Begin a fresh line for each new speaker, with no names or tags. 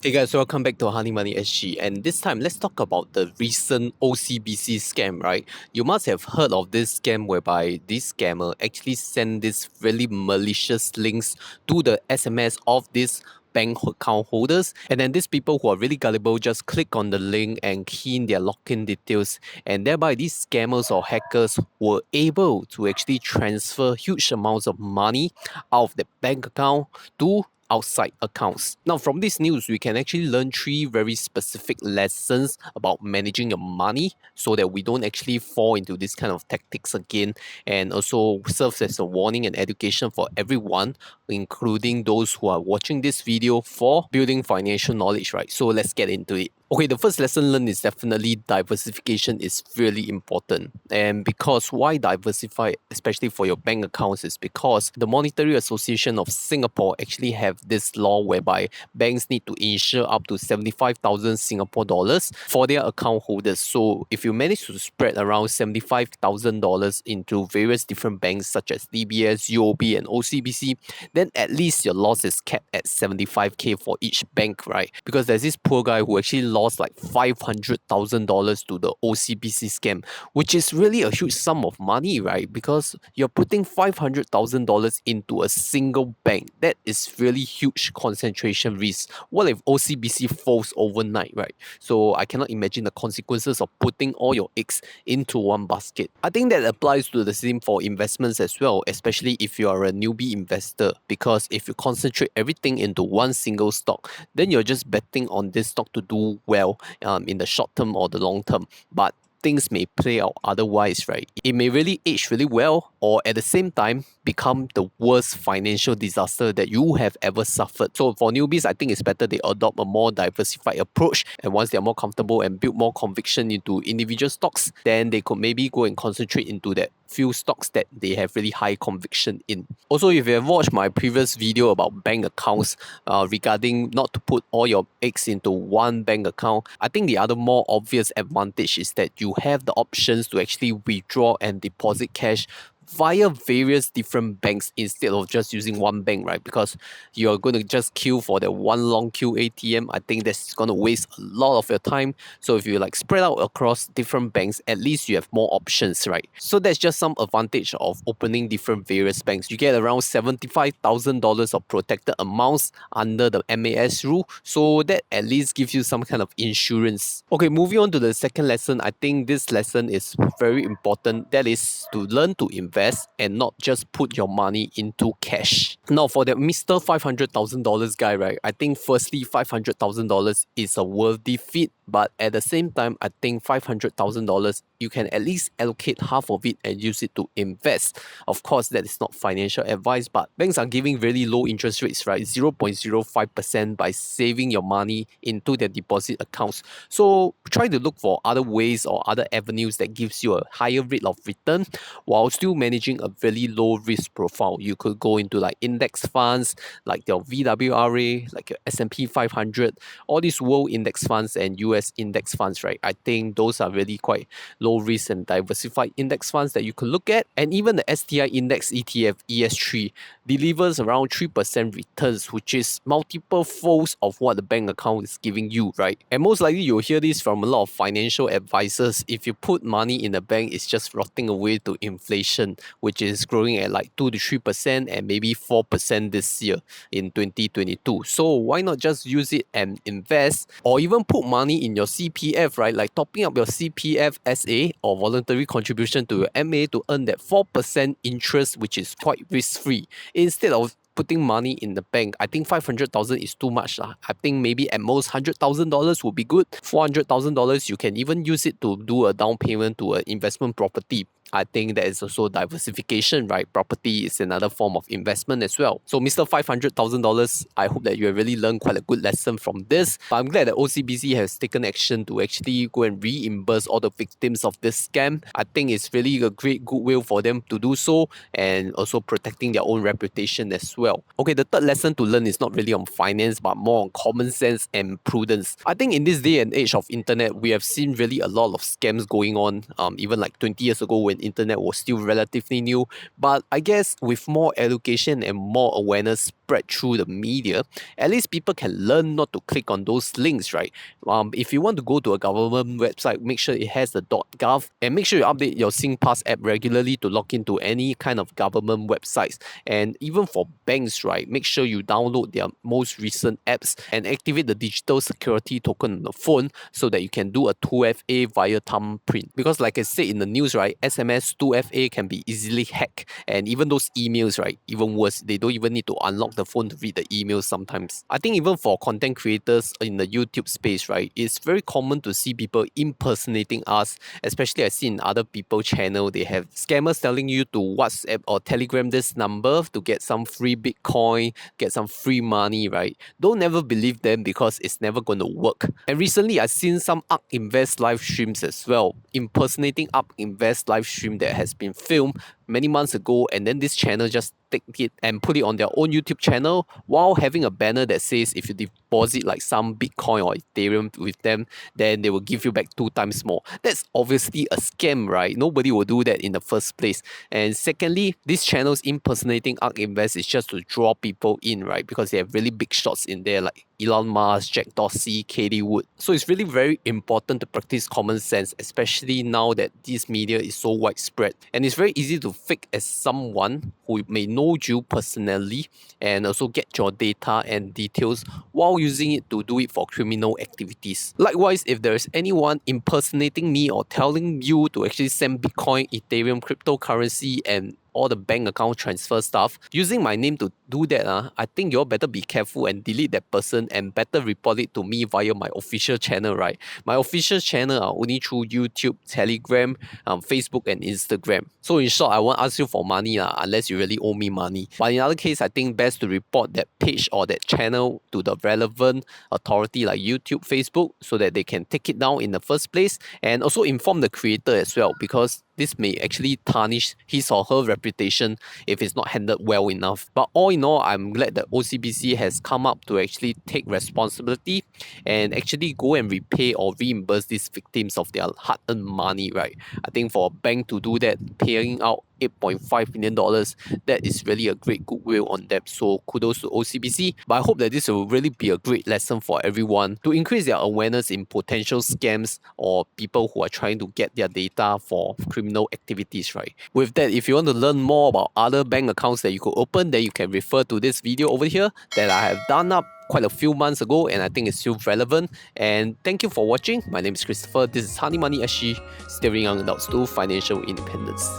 Hey guys, welcome back to Honey Money SG, and this time let's talk about the recent OCBC scam, right? You must have heard of this scam whereby this scammer actually sent these really malicious links to the SMS of this bank account holders, and then these people who are really gullible just click on the link and key in their login details, and thereby these scammers or hackers were able to actually transfer huge amounts of money out of the bank account to outside accounts. Now, from this news, we can actually learn three very specific lessons about managing your money so that we don't actually fall into this kind of tactics again, and also serves as a warning and education for everyone, including those who are watching this video for building financial knowledge, right? So let's get into it. Okay, the first lesson learned is definitely diversification is really important. And because why diversify, especially for your bank accounts, is because the Monetary Association of Singapore actually have this law whereby banks need to insure up to 75,000 Singapore dollars for their account holders. So if you manage to spread around $75,000 into various different banks such as DBS, UOB, and OCBC, then at least your loss is capped at 75k for each bank, right? Because there's this poor guy who actually lost like $500,000 to the OCBC scam, which is really a huge sum of money, right? Because you're putting $500,000 into a single bank. That is really huge concentration risk. What if OCBC falls overnight, right? So I cannot imagine the consequences of putting all your eggs into one basket. I think that applies to the same for investments as well, especially if you are a newbie investor, because if you concentrate everything into one single stock, then you're just betting on this stock to do well in the short term or the long term. But things may play out otherwise, right? It may really age really well, or at the same time become the worst financial disaster that you have ever suffered. So for newbies, I think it's better they adopt a more diversified approach, and once they're more comfortable and build more conviction into individual stocks, then they could maybe go and concentrate into that few stocks that they have really high conviction in. Also, if you have watched my previous video about bank accounts regarding not to put all your eggs into one bank account, I think the other more obvious advantage is that you have the options to actually withdraw and deposit cash via various different banks instead of just using one bank, right? Because you're going to just queue for the one long queue ATM. I think that's going to waste a lot of your time. So if you like spread out across different banks, at least you have more options, right? So that's just some advantage of opening different various banks. You get around $75,000 of protected amounts under the MAS rule, so that at least gives you some kind of insurance. Okay, moving on to the second lesson. I think this lesson is very important. That is to learn to invest and not just put your money into cash. Now, for that Mr. $500,000 guy, right? I think firstly, $500,000 is a worthy feat, but at the same time, I think $500,000 you can at least allocate half of it and use it to invest. Of course, that is not financial advice, but banks are giving really low interest rates, right? 0.05% by saving your money into their deposit accounts. So try to look for other ways or other avenues that gives you a higher rate of return while still managing a really low risk profile. You could go into like index funds, like your VWRA, like your S&P 500, all these world index funds and US index funds, right? I think those are really quite low risk and diversified index funds that you could look at. And even the STI index ETF ES3 delivers around 3% returns, which is multiple folds of what the bank account is giving you, right? And most likely you'll hear this from a lot of financial advisors. If you put money in the bank, it's just rotting away to inflation, which is growing at like 2 to 3% and maybe 4% this year in 2022. So why not just use it and invest, or even put money in your CPF, right? Like topping up your CPF SA or voluntary contribution to your MA to earn that 4% interest, which is quite risk-free, instead of putting money in the bank. I think 500,000 is too much. I think maybe at most $100,000 would be good. $400,000, you can even use it to do a down payment to an investment property. I think that is also diversification, right? Property is another form of investment as well. So Mr. $500,000, I hope that you have really learned quite a good lesson from this. But I'm glad that OCBC has taken action to actually go and reimburse all the victims of this scam. I think it's really a great goodwill for them to do so, and also protecting their own reputation as well. well. Okay, the third lesson to learn is not really on finance, but more on common sense and prudence. I think in this day and age of internet, we have seen really a lot of scams going on, even like 20 years ago when internet was still relatively new. But I guess with more education and more awareness spread through the media, at least people can learn not to click on those links, right? If you want to go to a government website, make sure it has the .gov, and make sure you update your SingPass app regularly to log into any kind of government websites. And even for banks, right, make sure you download their most recent apps and activate the digital security token on the phone so that you can do a 2FA via thumbprint. Because like I said in the news, right, SMS 2FA can be easily hacked, and even those emails, right, even worse, they don't even need to unlock the phone to read the emails sometimes. I think even for content creators in the YouTube space, right, it's very common to see people impersonating us, especially I see in other people's channel, they have scammers telling you to WhatsApp or Telegram this number to get some free Bitcoin, get some free money, right? Don't ever believe them because it's never going to work. And recently, I've seen some ARK Invest live streams as well, impersonating ARK Invest live stream that has been filmed many months ago, and then this channel just take it and put it on their own YouTube channel while having a banner that says if you deposit like some Bitcoin or Ethereum with them, then they will give you back 2 times more. That's obviously a scam, right? Nobody will do that in the first place. And secondly, these channels impersonating ARK Invest is just to draw people in, right? Because they have really big shots in there like Elon Musk, Jack Dorsey, Katie Wood. So it's really very important to practice common sense, especially now that this media is so widespread. And it's very easy to fake as someone who may know you personally and also get your data and details while using it to do it for criminal activities. Likewise, if there's anyone impersonating me or telling you to actually send Bitcoin, Ethereum, cryptocurrency, and all the bank account transfer stuff, using my name to do that, I think you all better be careful and delete that person and better report it to me via my official channel, right? My official channel are only through YouTube, Telegram, Facebook, and Instagram. So in short, I won't ask you for money unless you really owe me money. But in other case, I think best to report that page or that channel to the relevant authority like YouTube, Facebook, so that they can take it down in the first place, and also inform the creator as well, because this may actually tarnish his or her reputation if it's not handled well enough. But all in all, I'm glad that OCBC has come up to actually take responsibility and actually go and repay or reimburse these victims of their hard-earned money, right? I think for a bank to do that, paying out $8.5 million, that is really a great goodwill on them. So kudos to OCBC. But I hope that this will really be a great lesson for everyone to increase their awareness in potential scams or people who are trying to get their data for criminal activities, right? With that, if you want to learn more about other bank accounts that you could open, then you can refer to this video over here that I have done up quite a few months ago, and I think it's still relevant. And thank you for watching. My name is Christopher. This is Honey Money SG, steering young adults to financial independence.